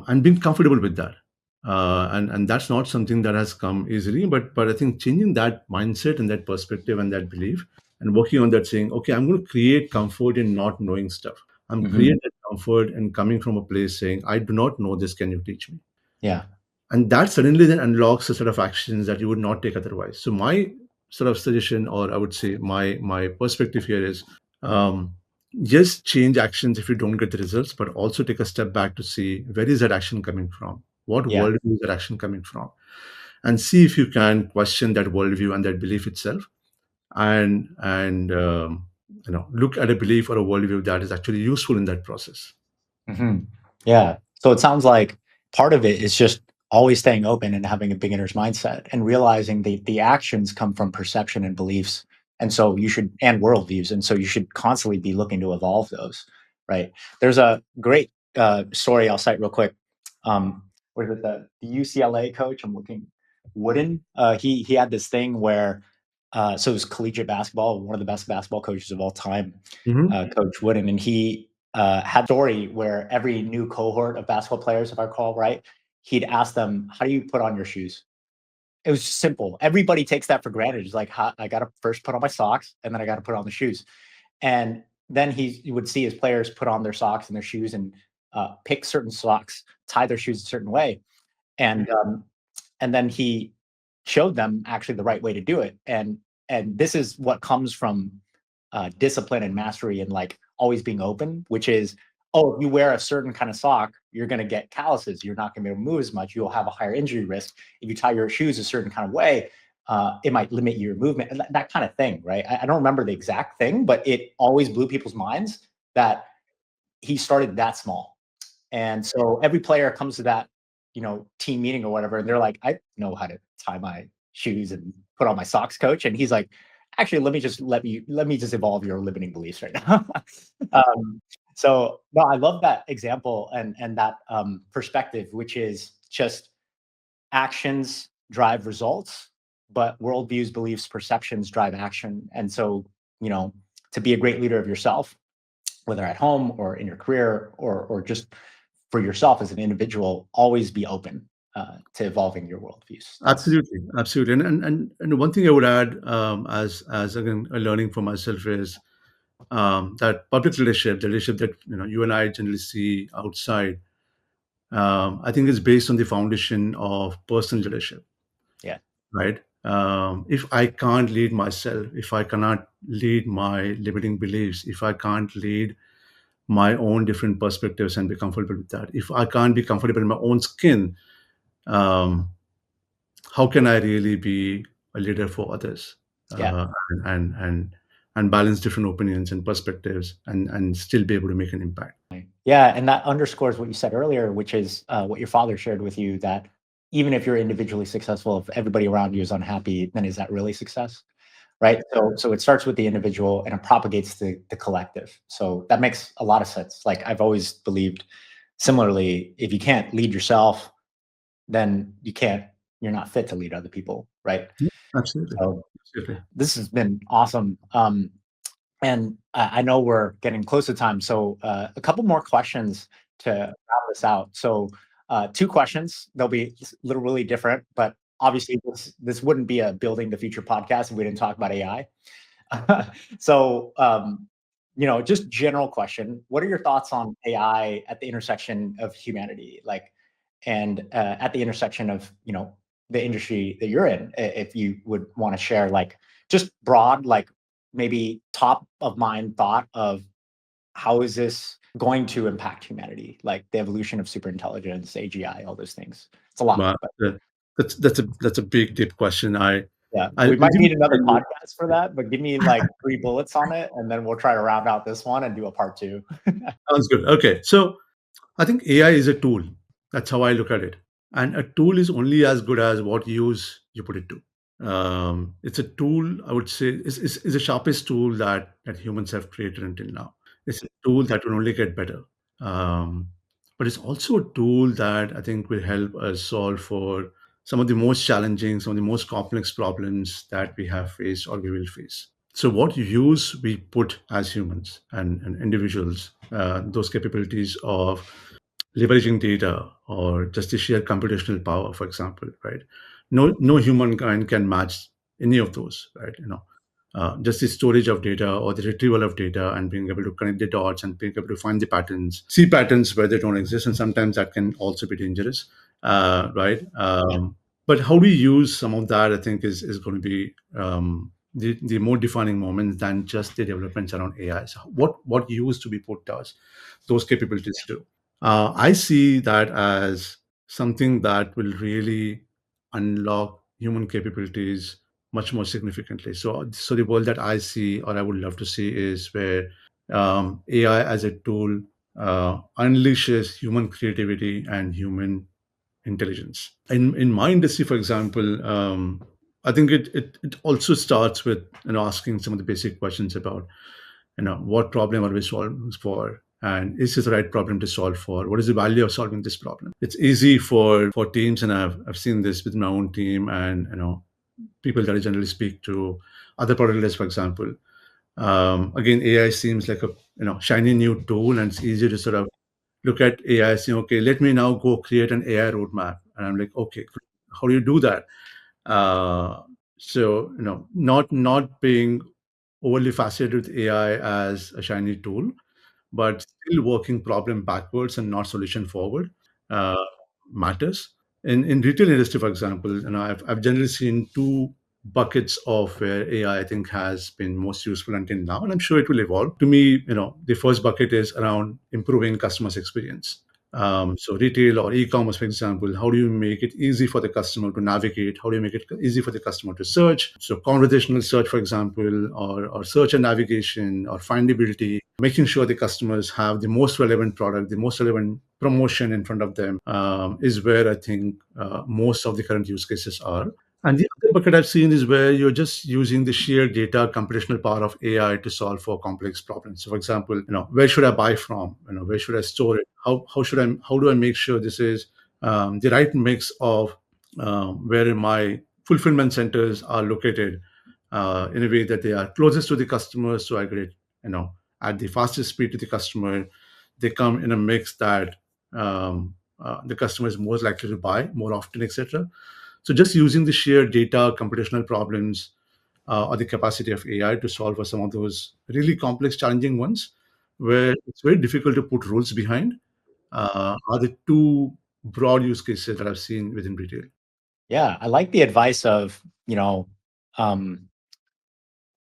And being comfortable with that, and that's not something that has come easily. But I think changing that mindset and that perspective and that belief, and working on that, saying, okay, I'm going to create comfort in not knowing stuff. I'm Hmm. creating comfort and coming from a place saying, I do not know this. Can you teach me? Yeah. And that suddenly then unlocks a set of actions that you would not take otherwise. So my sort of suggestion, or I would say my perspective here is, um, just change actions if you don't get the results, but also take a step back to see where is that action coming from, what Yeah. worldview is that action coming from, and see if you can question that worldview and that belief itself, and look at a belief or a worldview that is actually useful in that process. Hmm. Yeah. So it sounds like part of it is just always staying open and having a beginner's mindset and realizing the actions come from perception and beliefs. And so you should, and worldviews. And so you should constantly be looking to evolve those, right? There's a great story I'll cite real quick. Where the UCLA coach, I'm looking, Wooden, he had this thing where, so it was collegiate basketball, one of the best basketball coaches of all time, Hmm. Coach Wooden, and he had a story where every new cohort of basketball players, if I recall right, he'd ask them, "How do you put on your shoes?" It was simple. Everybody takes that for granted. It's like, I got to first put on my socks, and then I got to put on the shoes. And then he would see his players put on their socks and their shoes and pick certain socks, tie their shoes a certain way, and then he showed them actually the right way to do it. And this is what comes from discipline and mastery and like always being open, which is, oh, if you wear a certain kind of sock, you're going to get calluses. You're not going to be able to move as much. You'll have a higher injury risk. If you tie your shoes a certain kind of way, it might limit your movement and that kind of thing, right? I don't remember the exact thing, but it always blew people's minds that he started that small. And so every player comes to that, team meeting or whatever, and they're like, I know how to tie my shoes and put on my socks, coach. And he's like, actually, let me just evolve your limiting beliefs right now. um, so no, I love that example and that perspective, which is just actions drive results, but worldviews, beliefs, perceptions drive action. And so, you know, to be a great leader of yourself, whether at home or in your career or just for yourself as an individual, always be open to evolving your worldviews. That's Absolutely, absolutely. And one thing I would add, as again a learning for myself, is that public leadership, the leadership that you and I generally see outside, I think is based on the foundation of personal leadership, yeah, right? If I can't lead myself, if I cannot lead my limiting beliefs, if I can't lead my own different perspectives and be comfortable with that, if I can't be comfortable in my own skin, um, how can I really be a leader for others, yeah. and and balance different opinions and perspectives, and still be able to make an impact? Yeah, and that underscores what you said earlier, which is what your father shared with you, that even if you're individually successful, if everybody around you is unhappy, then is that really success? Right. So it starts with the individual and it propagates the collective. So that makes a lot of sense. Like I've always believed similarly, if you can't lead yourself, then you're not fit to lead other people. Right. Yeah, absolutely, So absolutely. this has been awesome. And I know we're getting close to time, so a couple more questions to wrap this out. So, two questions. They'll be literally different, but obviously this wouldn't be a building the future podcast if we didn't talk about AI. So, just general question: what are your thoughts on AI at the intersection of humanity, like, and at the intersection of the industry that you're in? If you would want to share, like, just broad, like maybe top of mind thought of how is this going to impact humanity, like the evolution of superintelligence, AGI, all those things. It's a lot, Wow, but that's a big deep question. I Yeah, I'll we might give you need another an podcast for that, but give me like 3 bullets on it, and then we'll try to round out this one and do a part 2. sounds good. Okay, so I think AI is a tool. That's how I look at it. And a tool is only as good as what use you put it to. It's a tool, I would say, is the sharpest tool that humans have created until now. It's a tool that will only get better. Um, but it's also a tool that I think will help us solve for some of the most challenging, some of the most complex problems that we have faced or we will face. So, what use we put as humans and individuals, those capabilities of leveraging data or just the sheer computational power, for example, right? No humankind can match any of those, right? Just the storage of data or the retrieval of data and being able to connect the dots and being able to find the patterns, see patterns where they don't exist, and sometimes that can also be dangerous, right? But how we use some of that, I think, is going to be the more defining moment than just the developments around AI. So what use to be put to us, those capabilities do. I see that as something that will really unlock human capabilities much more significantly. So the world that I see, or I would love to see, is where AI as a tool unleashes human creativity and human intelligence. In my industry, for example, I think it also starts with asking some of the basic questions about what problem are we solving for, and is this the right problem to solve for? What is the value of solving this problem? It's easy for teams, and I've seen this with my own team, and people that I generally speak to, other product leaders, for example. Again, AI seems like a shiny new tool, and it's easy to sort of look at AI, saying, okay, let me now go create an AI roadmap, and I'm like, okay, how do you do that? Uh, so not being overly fascinated with AI as a shiny tool, but still working problem backwards and not solution forward uh, matters. In retail industry, for example, I've generally seen two buckets of where AI I think has been most useful until now, and I'm sure it will evolve. To me, the first bucket is around improving customers' experience. So retail or e-commerce, for example, how do you make it easy for the customer to navigate? How do you make it easy for the customer to search? So conversational search, for example, or search and navigation or findability, making sure the customers have the most relevant product, the most relevant promotion in front of them, is where I think most of the current use cases are. And the other bucket I've seen is where you're just using the sheer data computational power of AI to solve for complex problems. So, for example, where should I buy from? Where should I store it? How do I make sure this is the right mix of where my fulfillment centers are located in a way that they are closest to the customer, so I get it, at the fastest speed to the customer. They come in a mix that the customer is more likely to buy more often, etc. So just using the sheer data computational problems or the capacity of AI to solve for some of those really complex, challenging ones, where it's very difficult to put rules behind, are the two broad use cases that I've seen within retail. Yeah, I like the advice of, um,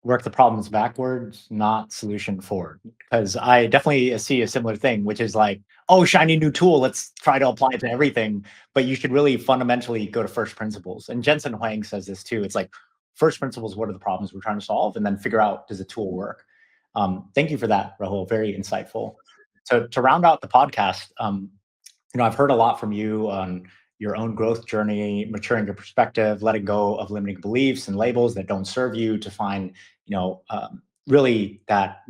work the problems backwards, not solution forward. Because I definitely see a similar thing, which is like, oh, shiny new tool, let's try to apply it to everything. But you should really fundamentally go to first principles. And Jensen Huang says this too. It's like first principles, what are the problems we're trying to solve? And then figure out, does the tool work? Thank you for that, Rahul. Very insightful. To round out the podcast, I've heard a lot from you on your own growth journey, maturing your perspective, letting go of limiting beliefs and labels that don't serve you to find, really that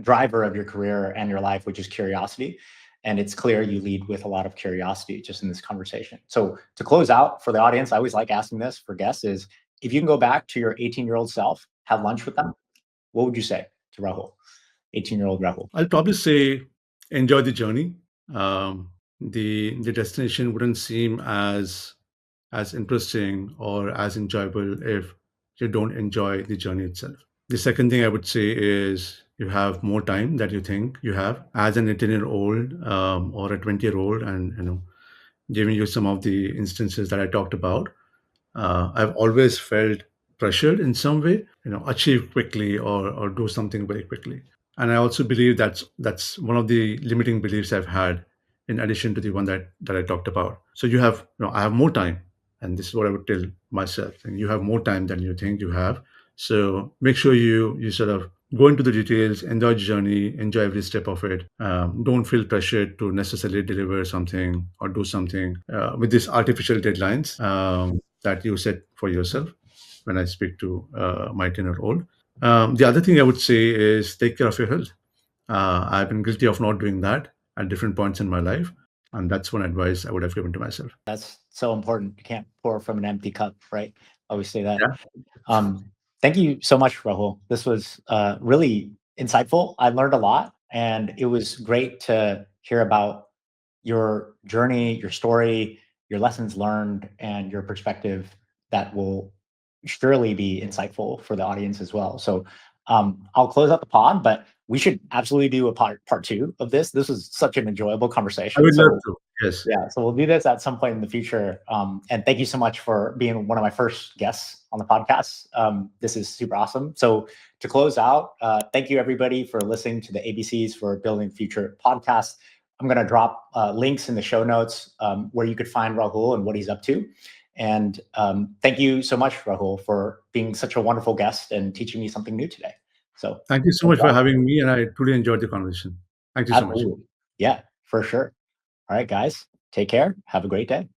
driver of your career and your life, which is curiosity. And it's clear you lead with a lot of curiosity just in this conversation. So to close out for the audience, I always like asking this for guests is if you can go back to your 18-year-old self, have lunch with them, what would you say to Rahul, 18-year-old Rahul? I'll probably say enjoy the journey. The destination wouldn't seem as interesting or as enjoyable if you don't enjoy the journey itself. The second thing I would say is you have more time that you think you have as an 18-year-old or a 20-year-old, and giving you some of the instances that I talked about. I've always felt pressured in some way to achieve quickly or do something very quickly. And I also believe that's one of the limiting beliefs I've had, in addition to the one that I talked about. So I have more time, and this is what I would tell myself, and you have more time than you think you have. So make sure you sort of go into the details, enjoy the journey, enjoy every step of it. Don't feel pressured to necessarily deliver something or do something with these artificial deadlines that you set for yourself. When I speak to my 10-year-old, the other thing I would say is take care of your health. I've been guilty of not doing that at different points in my life, and that's one advice I would have given to myself. That's so important. You can't pour from an empty cup, right? Always say that. Yeah, Um, Thank you so much, Rahul. This was really insightful. I learned a lot, and it was great to hear about your journey, your story, your lessons learned, and your perspective that will surely be insightful for the audience as well. So I'll close out the pod, but we should absolutely do a part two of this. This was such an enjoyable I conversation. would love So to. Yes. yeah, so we'll do this at some point in the future. And thank you so much for being one of my first guests on the podcast. This is super awesome. So to close out, thank you everybody for listening to the ABCs for Building the Future podcast. I'm going to drop links in the show notes where you could find Rahul and what he's up to. And thank you so much, Rahul, for being such a wonderful guest and teaching me something new today. So Thank you so thanks much a for lot. having me, and I truly enjoyed the conversation. Thank you so much. Absolutely. Yeah, for sure. All right, guys, take care. Have a great day.